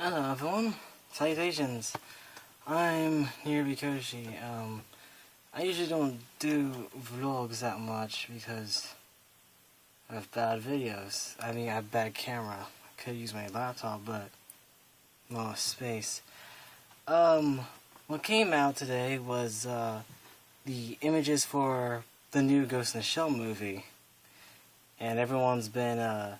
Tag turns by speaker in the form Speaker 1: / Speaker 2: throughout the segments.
Speaker 1: Hello everyone, salutations. I'm Niru Vlogs. I usually don't do vlogs that much because I have bad videos. I mean, I have bad camera. I could use my laptop, but no space. What came out today was the images for the new Ghost in the Shell movie, and everyone's been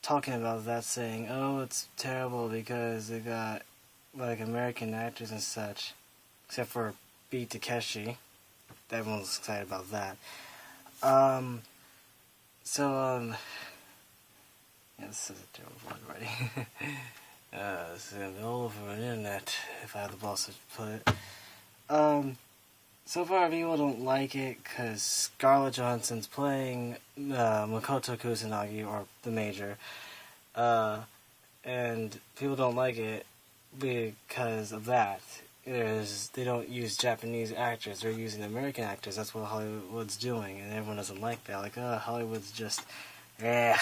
Speaker 1: talking about that, saying, "Oh, it's terrible because they got like American actors and such," except for B. Takeshi. Everyone's excited about that. Um, yeah, this is a terrible vlog already. This is gonna be all over the internet if I had the balls to put it. So far people don't like it because Scarlett Johansson's playing Makoto Kusanagi, or the Major, and people don't like it because of that. They don't use Japanese actors, they're using American actors. That's what Hollywood's doing, and everyone doesn't like that. Like, Hollywood's just, they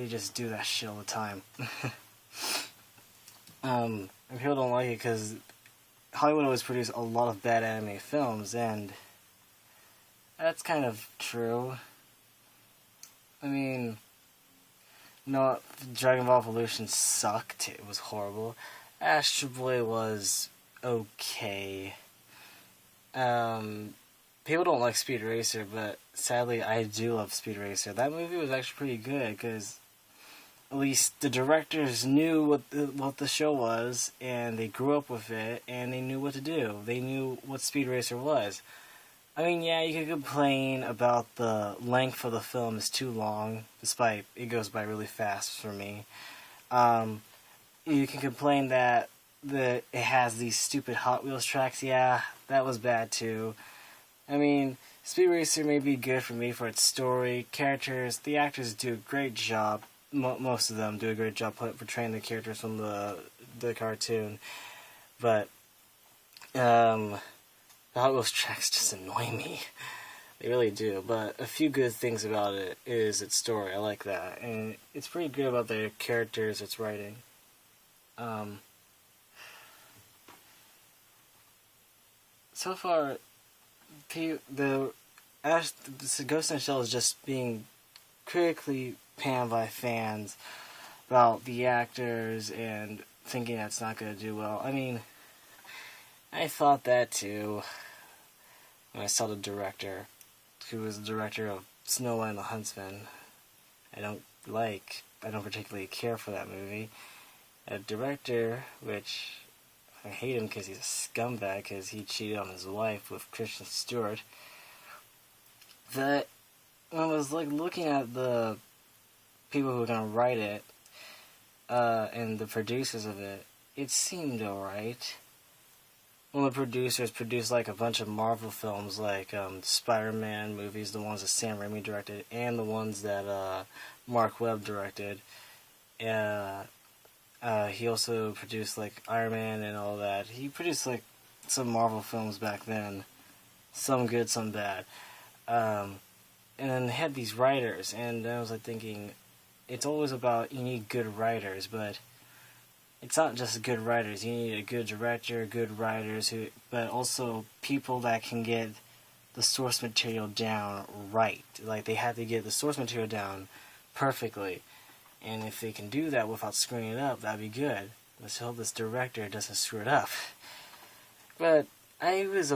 Speaker 1: just do that shit all the time. And people don't like it because Hollywood always produces a lot of bad anime films, and that's kind of true. I mean, no, Dragon Ball Evolution sucked. It was horrible. Astro Boy was okay. People don't like Speed Racer, but sadly I do love Speed Racer. That movie was actually pretty good because at least the directors knew what the show was, and they grew up with it, and they knew what to do. They knew what Speed Racer was. I mean, yeah, you could complain about the length of the film is too long, despite it goes by really fast for me. You can complain that it has these stupid Hot Wheels tracks. Yeah, that was bad too. I mean, Speed Racer may be good for me for its story, characters. The actors do a great job. Most of them do a great job portraying the characters from the cartoon. But the Hot Wheels tracks just annoy me. They really do. But a few good things about it is its story. I like that, and it's pretty good about the characters, its writing. So far, the Ghost in the Shell is just being critically panned by fans about the actors and thinking that's not going to do well. I mean, I thought that too when I saw the director, who was the director of Snow White and the Huntsman. I don't particularly care for that movie. A director, which I hate him because he's a scumbag, because he cheated on his wife with Kristen Stewart. But when I was looking at the people who were going to write it, and the producers of it, it seemed alright. One of the producers produced like a bunch of Marvel films, like Spider-Man movies, the ones that Sam Raimi directed, and the ones that Mark Webb directed. He also produced like Iron Man and all that. He produced like some Marvel films back then, some good, some bad. And then they had these writers, and I was like thinking, it's always about you need good writers, but it's not just good writers. You need a good director, good writers, but also people that can get the source material down right. Like, they have to get the source material down perfectly. And if they can do that without screwing it up, that'd be good. Let's hope this director doesn't screw it up. But I was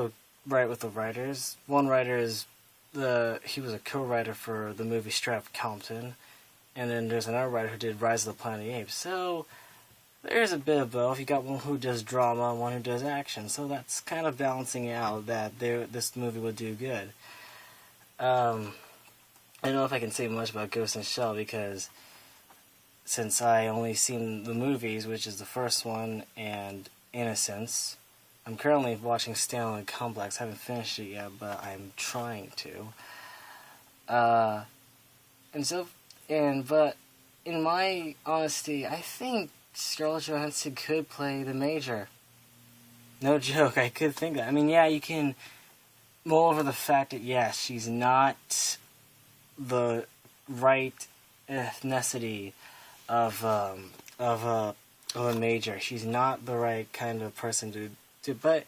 Speaker 1: right with the writers. One writer he was a co-writer for the movie Straight Outta Compton, and then there's another writer who did Rise of the Planet of the Apes. So there's a bit of both. You got one who does drama and one who does action. So that's kind of balancing out that this movie would do good. I don't know if I can say much about Ghost in the Shell because since I only seen the movies, which is the first one and Innocence, I'm currently watching Stanley Complex. I haven't finished it yet, but I'm trying to. But in my honesty, I think Scarlett Johansson could play the Major. No joke, I could think that. I mean, yeah, you can mull over the fact that, yes, she's not the right ethnicity of of a major. She's not the right kind of person to do. But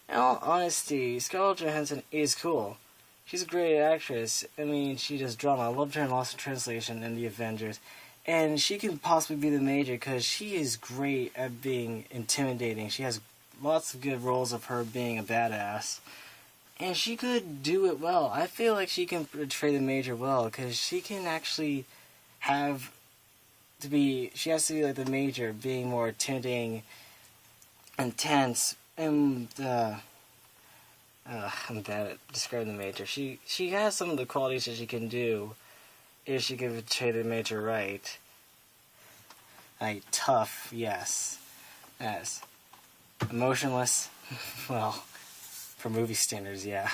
Speaker 1: in all honesty, Scarlett Johansson is cool. She's a great actress. I mean, she does drama. I loved her in Lost in Translation and The Avengers. And she can possibly be the major because she is great at being intimidating. She has lots of good roles of her being a badass. And she could do it well. I feel like she can portray the major well because she can actually have to be... She has to be like the major, being more intimidating, intense, and... I'm bad at describing the major. She has some of the qualities that she can do if she can portray the major right. Like, tough, yes. Yes. Emotionless, well, for movie standards, yeah.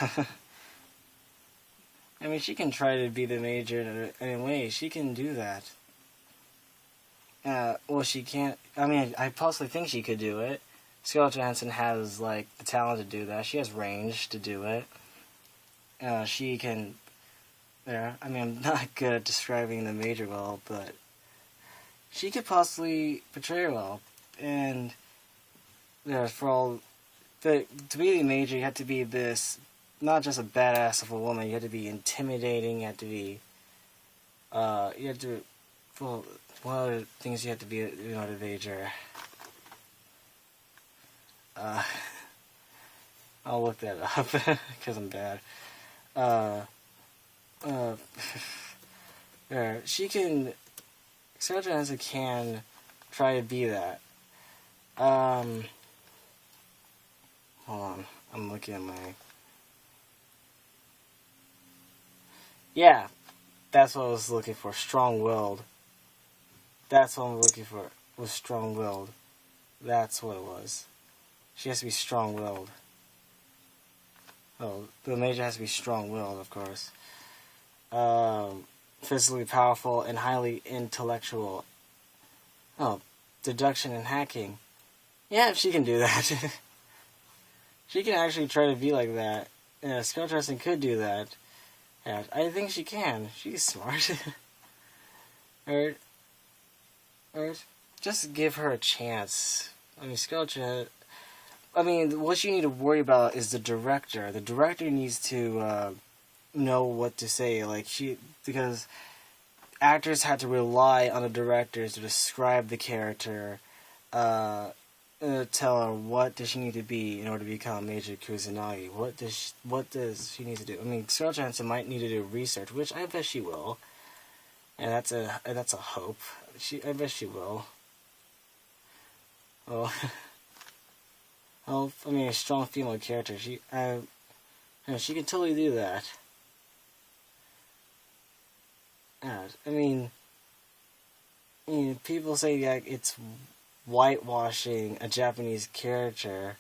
Speaker 1: I mean, she can try to be the major in a way. She can do that. Well, she can't... I mean, I possibly think she could do it. Scarlett Johansson has, like, the talent to do that. She has range to do it. She can... I mean, I'm not good at describing the major well, but... She could possibly portray her well. And... for all... But to be the major, you have to be this... Not just a badass of a woman. You have to be intimidating. You have to be... you have to... Well, what other things you have to be, you know, the major... I'll look that up because I'm bad. She can... Scarlett Johansson can try to be that. Hold on. I'm looking at my... Yeah, that's what I was looking for. Strong-willed. That's what I'm looking for. Was strong-willed. That's what it was. She has to be strong-willed. Oh, the major has to be strong-willed, of course. Physically powerful and highly intellectual. Oh, deduction and hacking. Yeah, if she can do that. She can actually try to be like that. Yeah, Scarlett Johansson could do that. Yeah, I think she can. She's smart. or just give her a chance. I mean, Scarlett Johansson... I mean, what you need to worry about is the director. The director needs to know what to say. Because actors had to rely on the directors to describe the character, tell her what does she need to be in order to become Major Kusanagi. What does she need to do? I mean, Scarlett Johansson might need to do research, which I bet she will, and that's a hope. I bet she will. Well. Well, I mean, a strong female character. She can totally do that. I mean, people say that it's whitewashing a Japanese character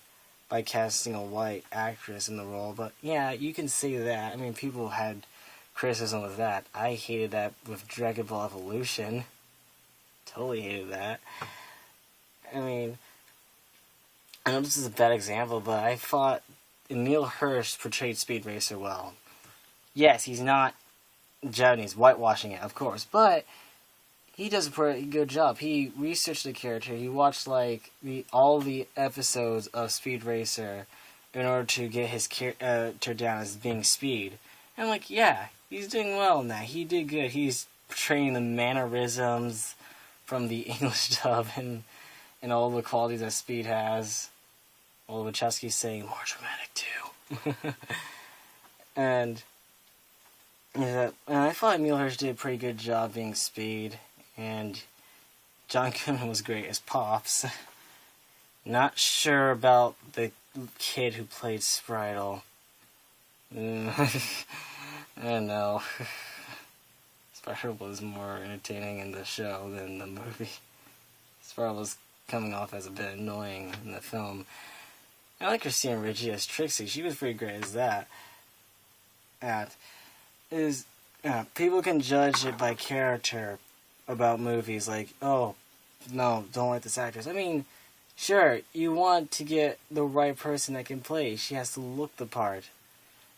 Speaker 1: by casting a white actress in the role, but yeah, you can say that. I mean, people had criticism with that. I hated that with Dragon Ball Evolution. Totally hated that. I mean... I know this is a bad example, but I thought Emile Hirsch portrayed Speed Racer well. Yes, he's not Japanese, whitewashing it, of course, but he does a pretty good job. He researched the character. He watched all the episodes of Speed Racer in order to get his character down as being Speed. And I'm like, yeah, he's doing well in that. He did good. He's portraying the mannerisms from the English dub and all the qualities that Speed has. Well, Wachowski's saying more dramatic too. and I thought Emile Hirsch did a pretty good job being Speed, and John Goodman was great as Pops. Not sure about the kid who played Spritle. I don't know. Spritle was more entertaining in the show than the movie. Spritle was coming off as a bit annoying in the film. I like Christina Ricci as Trixie. She was pretty great as that. People can judge it by character about movies. Like, oh, no, don't like this actress. I mean, sure, you want to get the right person that can play. She has to look the part.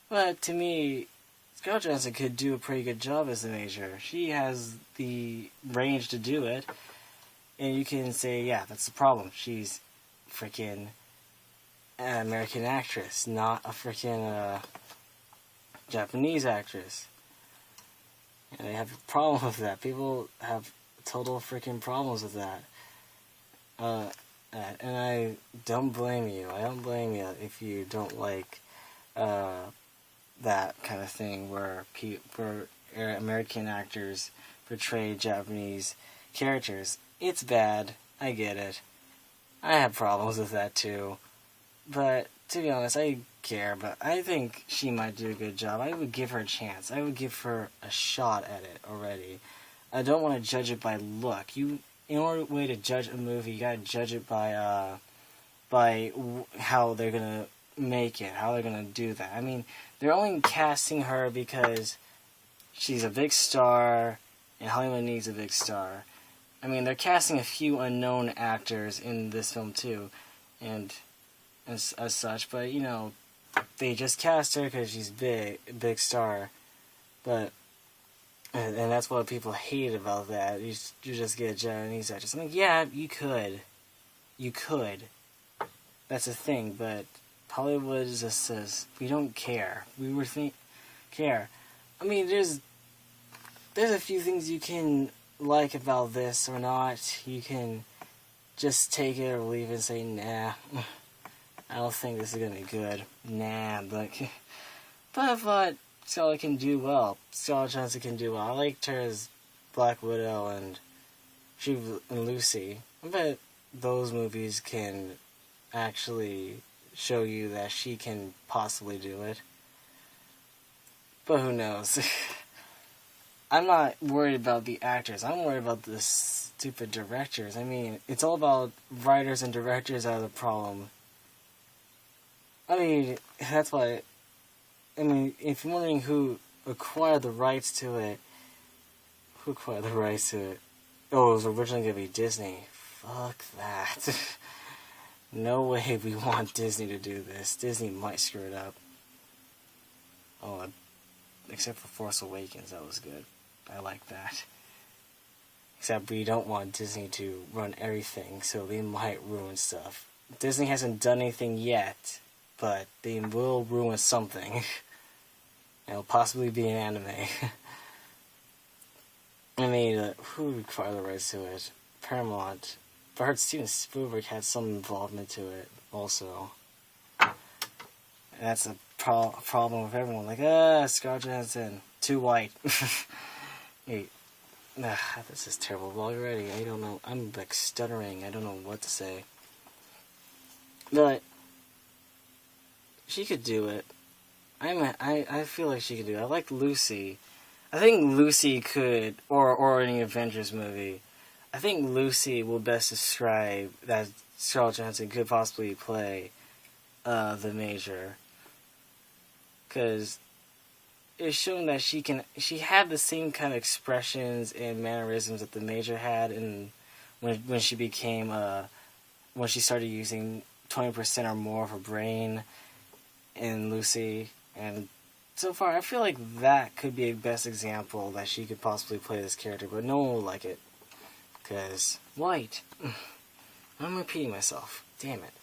Speaker 1: But to me, Scarlett Johansson could do a pretty good job as the Major. She has the range to do it. And you can say, yeah, that's the problem. She's freaking an American actress, not a freaking Japanese actress. And they have a problem with that. People have total freaking problems with that. And I don't blame you. I don't blame you if you don't like that kind of thing where American actors portray Japanese characters. It's bad. I get it. I have problems with that too. But to be honest, I care. But I think she might do a good job. I would give her a chance. I would give her a shot at it already. I don't want to judge it by look. In order way to judge a movie, you gotta judge it by how they're gonna make it, how they're gonna do that. I mean, they're only casting her because she's a big star, and Hollywood needs a big star. I mean, they're casting a few unknown actors in this film too, and as such. But you know, they just cast her because she's a big star. But and that's what people hate about that. You just get a Japanese actress. I'm like, yeah, you could. That's the thing, but Hollywood just says we don't care. Care. I mean, there's a few things you can like about this or not. You can just take it or leave it and say, nah, I don't think this is gonna be good. Nah, but I thought Scarlett can do well. Scarlett Johansson can do well. I liked her as Black Widow and Lucy. I bet those movies can actually show you that she can possibly do it. But who knows? I'm not worried about the actors. I'm worried about the stupid directors. I mean, it's all about writers and directors are the problem. I mean, that's why... I mean, if you're wondering who acquired the rights to it... Who acquired the rights to it? Oh, it was originally going to be Disney. Fuck that. No way we want Disney to do this. Disney might screw it up. Oh, except for Force Awakens, that was good. I like that. Except we don't want Disney to run everything, so they might ruin stuff. Disney hasn't done anything yet, but they will ruin something. It'll possibly be an anime. I mean, who acquired the rights to it? Paramount. But I heard Steven Spielberg had some involvement to it, also. And that's a problem with everyone. Like, Scarlett Johansson, too white. Hey, this is terrible already. I don't know. I'm, like, stuttering. I don't know what to say. But she could do it. I feel like she could do it. I like Lucy. I think Lucy could, or any Avengers movie. I think Lucy will best describe that Scarlett Johansson could possibly play the Major. Because it's shown that she had the same kind of expressions and mannerisms that the Major had when she became, when she started using 20% or more of her brain in Lucy. And so far, I feel like that could be a best example that she could possibly play this character, but no one will like it. Because, white. I'm repeating myself. Damn it.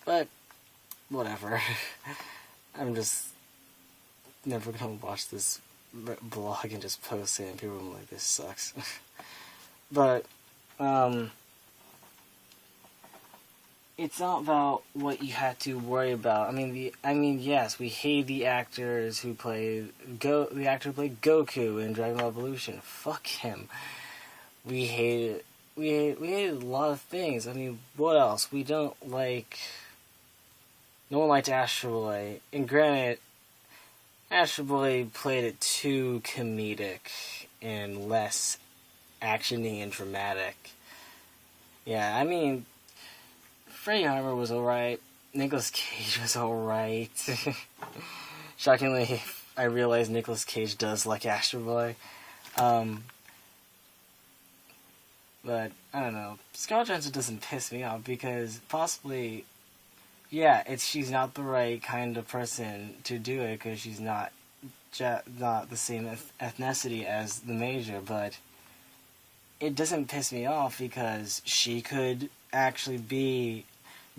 Speaker 1: But, whatever. I'm just never gonna watch this blog and just post it and people will be like, this sucks. But, it's not about what you have to worry about. I mean, yes, we hate the actors who played the actor who played Goku in Dragon Ball Evolution. Fuck him. We hated a lot of things. I mean, what else? We don't like... No one liked Astro Boy. And granted, Astro Boy played it too comedic and less action-y and dramatic. Yeah, I mean, Freddie Harmer was alright. Nicolas Cage was alright. Shockingly, I realized Nicolas Cage does like Astro Boy. But, I don't know. Scarlett Johansson doesn't piss me off because possibly, yeah, she's not the right kind of person to do it because she's not the same ethnicity as the Major, but it doesn't piss me off because she could actually be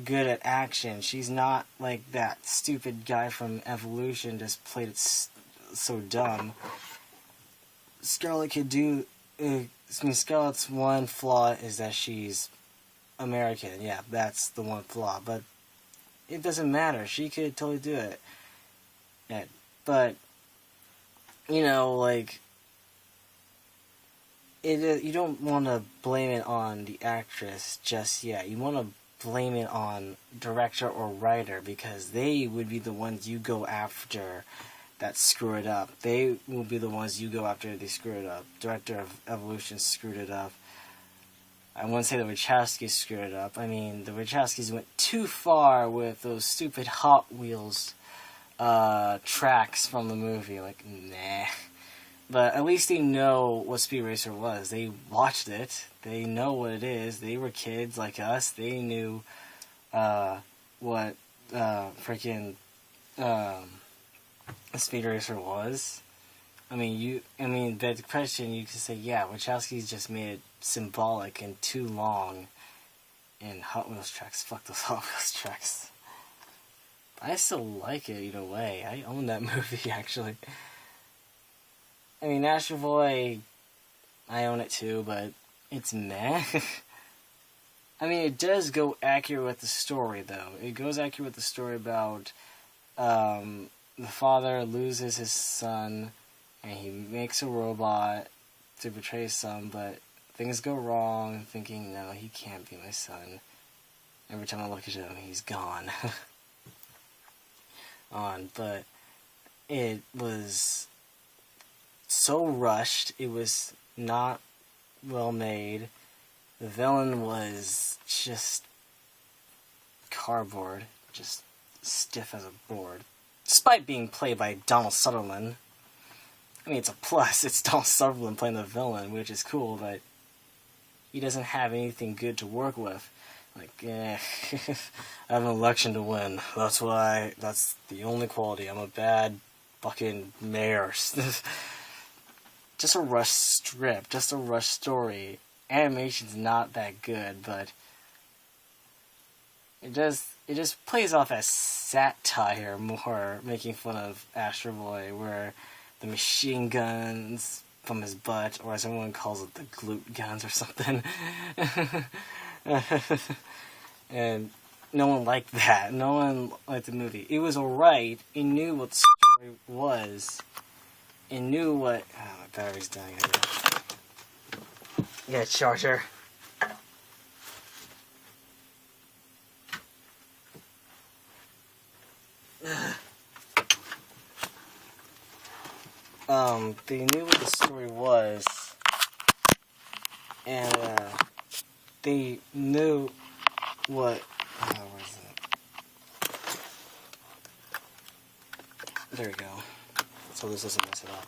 Speaker 1: good at action. She's not like that stupid guy from Evolution just played it so dumb. Scarlett could do... Scarlett's one flaw is that she's American. Yeah, that's the one flaw. But it doesn't matter. She could totally do it. Yeah, but, you know, like... you don't want to blame it on the actress just yet. You want to blame it on director or writer, because they would be the ones you go after that screw it up. They will be the ones you go after they screw it up. Director of Evolution screwed it up. I wouldn't say the Wachowskis screwed it up. I mean, the Wachowskis went too far with those stupid Hot Wheels tracks from the movie. Like, nah. But at least they know what Speed Racer was. They watched it. They know what it is. They were kids like us. They knew what freaking Speed Racer was. I mean, the question you could say, yeah, Wachowski's just made it symbolic and too long. And Hot Wheels tracks, fuck those Hot Wheels tracks. I still like it either way. I own that movie, actually. I mean, Astro Boy, I own it too, but it's meh. I mean, it does go accurate with the story, though. It goes accurate with the story about the father loses his son, and he makes a robot to betray his son, but things go wrong, thinking, no, he can't be my son. Every time I look at him, he's gone. But it was so rushed. It was not well made. The villain was just cardboard, just stiff as a board. Despite being played by Donald Sutherland. I mean, it's a plus. It's Donald Sutherland playing the villain, which is cool, but he doesn't have anything good to work with. Like, I have an election to win. That's the only quality. I'm a bad fucking mayor. Just a rush strip, just a rush story. Animation's not that good, but it just plays off as satire more, making fun of Astro Boy, where the machine guns from his butt, or as everyone calls it, the glute guns or something. And no one liked that. No one liked the movie. It was alright. It knew what the story was. It knew what... Oh, my battery's dying. Yeah, charger. They knew what the story was, and they knew what... where is it? There we go. So this doesn't mess it up.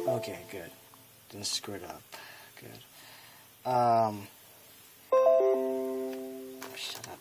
Speaker 1: Okay, good. Didn't screw it up. Good. Shut up.